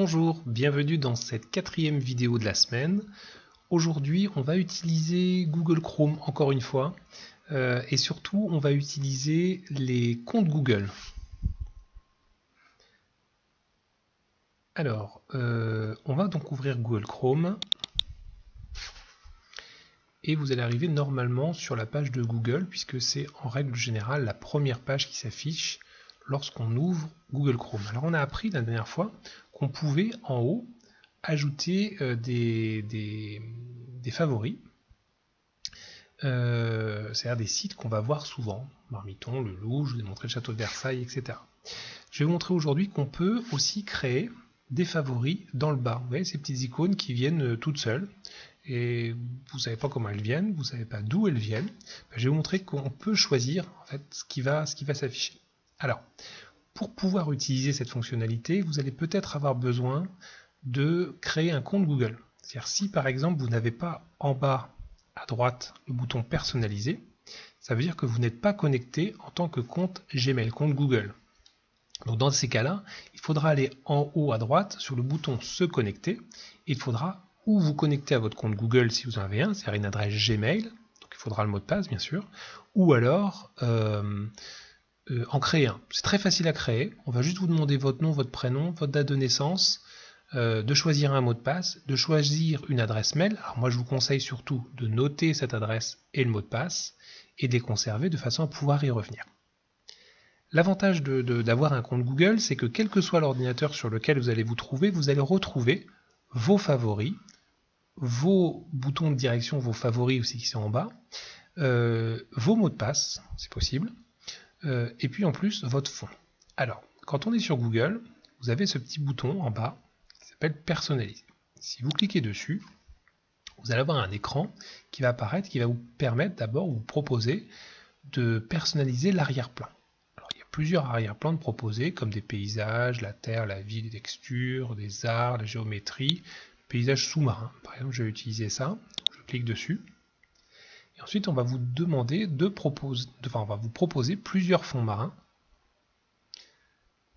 Bonjour, bienvenue dans cette 4e vidéo de la semaine. Aujourd'hui, on va utiliser Google Chrome encore une fois et surtout, on va utiliser les comptes Google. Alors, on va donc ouvrir Google Chrome et vous allez arriver normalement sur la page de Google puisque c'est en règle générale la première page qui s'affiche lorsqu'on ouvre Google Chrome. Alors on a appris la dernière fois qu'on pouvait en haut ajouter des favoris, c'est-à-dire des sites qu'on va voir souvent, Marmiton, Le Loup, je vous ai montré le château de Versailles, etc. Je vais vous montrer aujourd'hui qu'on peut aussi créer des favoris dans le bas. Vous voyez ces petites icônes qui viennent toutes seules, et vous ne savez pas comment elles viennent, vous ne savez pas d'où elles viennent. Je vais vous montrer qu'on peut choisir en fait ce qui va s'afficher. Alors, pour pouvoir utiliser cette fonctionnalité, vous allez peut-être avoir besoin de créer un compte Google. C'est-à-dire si par exemple vous n'avez pas en bas à droite le bouton personnalisé, ça veut dire que vous n'êtes pas connecté en tant que compte Gmail, compte Google. Donc dans ces cas-là, il faudra aller en haut à droite sur le bouton se connecter et il faudra ou vous connecter à votre compte Google si vous en avez un, c'est-à-dire une adresse Gmail, donc il faudra le mot de passe bien sûr, ou alors en créer un. C'est très facile à créer, on va juste vous demander votre nom, votre prénom, votre date de naissance, de choisir un mot de passe, de choisir une adresse mail. Alors moi je vous conseille surtout de noter cette adresse et le mot de passe et de les conserver de façon à pouvoir y revenir. L'avantage d'avoir un compte Google, c'est que quel que soit l'ordinateur sur lequel vous allez vous trouver, vous allez retrouver vos favoris, vos boutons de direction, vos favoris aussi qui sont en bas, vos mots de passe, c'est possible, et puis en plus votre fond. Alors, quand on est sur Google, vous avez ce petit bouton en bas qui s'appelle personnaliser. Si vous cliquez dessus, vous allez avoir un écran qui va apparaître, qui va vous permettre d'abord, vous proposer de personnaliser l'arrière-plan. Alors il y a plusieurs arrière-plans de proposer, comme des paysages, la terre, la vie, des textures, des arts, la géométrie, paysages sous-marins. Par exemple, je vais utiliser ça, je clique dessus. Et ensuite, on va vous demander on va vous proposer plusieurs fonds marins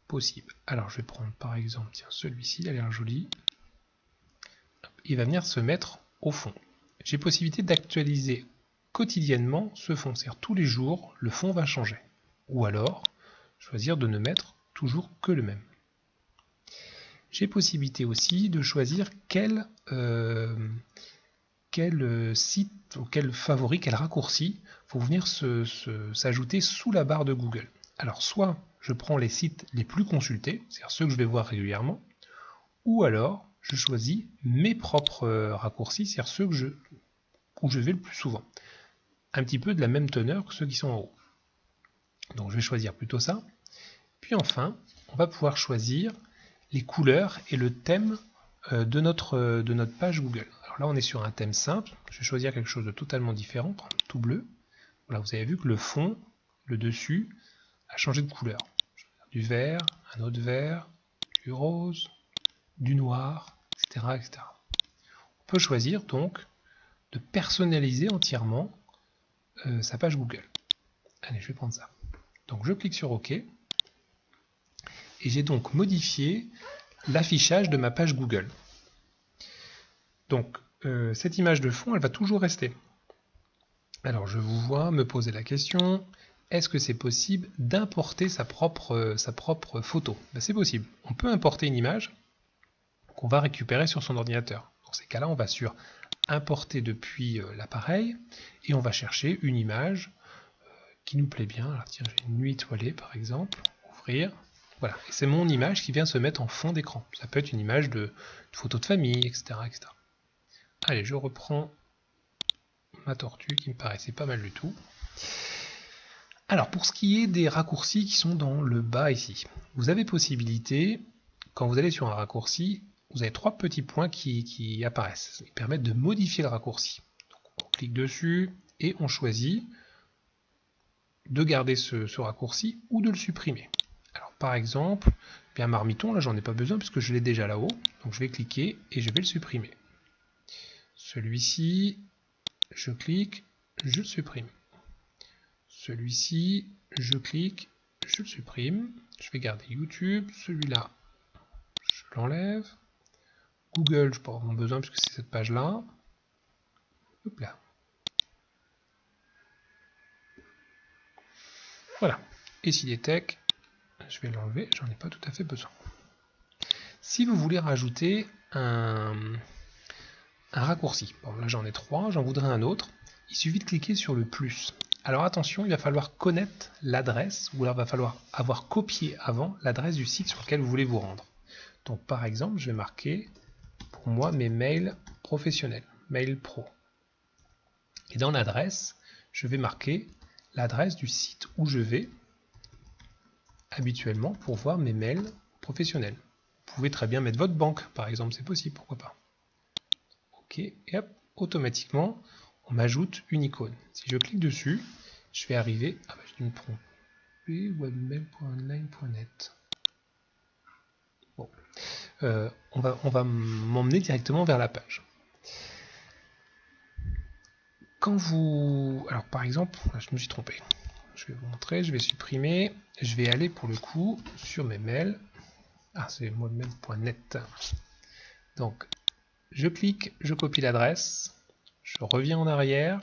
possibles. Alors, je vais prendre par exemple, tiens, celui-ci, il a l'air joli. Il va venir se mettre au fond. J'ai possibilité d'actualiser quotidiennement ce fond, c'est-à-dire tous les jours, le fond va changer. Ou alors, choisir de ne mettre toujours que le même. J'ai possibilité aussi de choisir quel site ou quel favori, quel raccourci faut venir s'ajouter sous la barre de Google. Alors soit je prends les sites les plus consultés, c'est-à-dire ceux que je vais voir régulièrement, ou alors je choisis mes propres raccourcis, c'est-à-dire ceux où je vais le plus souvent. Un petit peu de la même teneur que ceux qui sont en haut. Donc je vais choisir plutôt ça. Puis enfin, on va pouvoir choisir les couleurs et le thème de notre page Google. Alors là, on est sur un thème simple. Je vais choisir quelque chose de totalement différent, tout bleu. Voilà, vous avez vu que le fond, le dessus, a changé de couleur. Du vert, un autre vert, du rose, du noir, etc., etc. On peut choisir donc de personnaliser entièrement sa page Google. Allez, je vais prendre ça. Donc je clique sur OK. Et j'ai donc modifié l'affichage de ma page Google. Donc cette image de fond, elle va toujours rester. Alors je vous vois me poser la question, est-ce que c'est possible d'importer sa propre photo? Ben, c'est possible. On peut importer une image qu'on va récupérer sur son ordinateur. Dans ces cas-là, on va sur importer depuis l'appareil et on va chercher une image qui nous plaît bien. Alors tiens, j'ai une nuit étoilée par exemple, ouvrir. Voilà, et c'est mon image qui vient se mettre en fond d'écran. Ça peut être une image de photo de famille, etc., etc. Allez, je reprends ma tortue qui me paraissait pas mal du tout. Alors, pour ce qui est des raccourcis qui sont dans le bas ici, vous avez possibilité, quand vous allez sur un raccourci, vous avez 3 petits points qui apparaissent. Ils permettent de modifier le raccourci. Donc, on clique dessus et on choisit de garder ce raccourci ou de le supprimer. Alors, par exemple, bien Marmiton, là j'en ai pas besoin puisque je l'ai déjà là-haut. Donc je vais cliquer et je vais le supprimer. Celui-ci, je clique, je le supprime. Celui-ci, je clique, je le supprime. Je vais garder YouTube. Celui-là, je je l'enlève. Google, je n'ai pas vraiment besoin puisque c'est cette page-là. Hop là. Voilà. Et SIDTech, je vais l'enlever, j'en ai pas tout à fait besoin. Si vous voulez rajouter un raccourci, bon là j'en ai 3, j'en voudrais un autre, il suffit de cliquer sur le plus. Alors attention, il va falloir connaître l'adresse, ou alors il va falloir avoir copié avant l'adresse du site sur lequel vous voulez vous rendre. Donc par exemple, je vais marquer pour moi mes mails professionnels, mail pro. Et dans l'adresse, je vais marquer l'adresse du site où je vais habituellement pour voir mes mails professionnels. Vous pouvez très bien mettre votre banque, par exemple, c'est possible, pourquoi pas. Ok, et hop, automatiquement, on m'ajoute une icône. Si je clique dessus, je vais arriver, ah bah j'ai dû me tromper, webmail.online.net. Bon, on va m'emmener directement vers la page. Quand vous, alors par exemple, je me suis trompé. Je vais vous montrer, je vais supprimer, je vais aller pour le coup sur mes mails. Ah, c'est webmail.net. Donc, je clique, je copie l'adresse, je reviens en arrière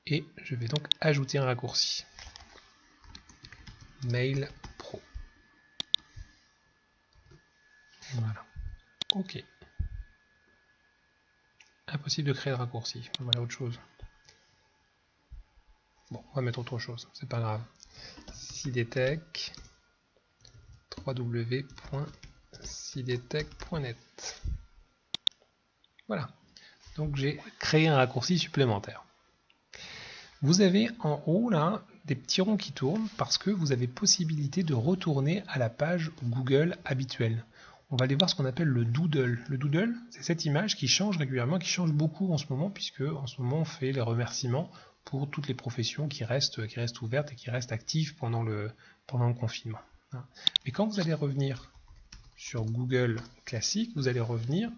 et je vais donc ajouter un raccourci. Mail pro. Voilà. Ok. Impossible de créer de raccourci. Voilà autre chose. Bon, on va mettre autre chose, c'est pas grave. SIDTech, www.sidetech.net. Voilà. Donc j'ai créé un raccourci supplémentaire. Vous avez en haut là des petits ronds qui tournent parce que vous avez possibilité de retourner à la page Google habituelle. On va aller voir ce qu'on appelle le doodle. Le doodle, c'est cette image qui change régulièrement, qui change beaucoup en ce moment, puisque en ce moment on fait les remerciements pour toutes les professions qui restent ouvertes et qui restent actives pendant le confinement. Mais quand vous allez revenir sur Google classique, vous allez revenir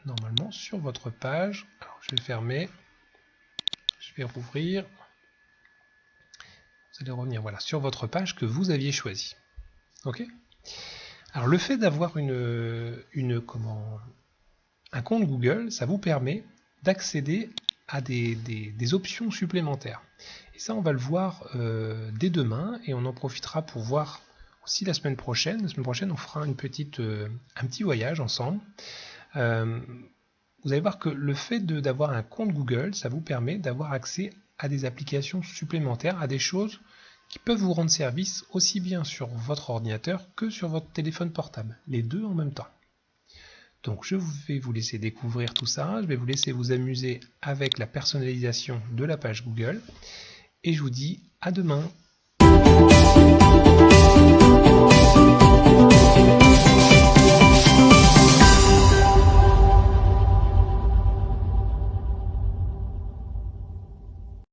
normalement sur votre page. Alors, je vais fermer, je vais rouvrir. Vous allez revenir voilà, sur votre page que vous aviez choisie. Ok ? Alors le fait d'avoir un compte Google, ça vous permet d'accéder à des options supplémentaires. Et ça, on va le voir dès demain et on en profitera pour voir aussi la semaine prochaine. La semaine prochaine, on fera un petit voyage ensemble. Vous allez voir que le fait d'avoir un compte Google, ça vous permet d'avoir accès à des applications supplémentaires, à des choses qui peuvent vous rendre service aussi bien sur votre ordinateur que sur votre téléphone portable, les deux en même temps. Donc je vais vous laisser découvrir tout ça, je vais vous laisser vous amuser avec la personnalisation de la page Google, et je vous dis à demain.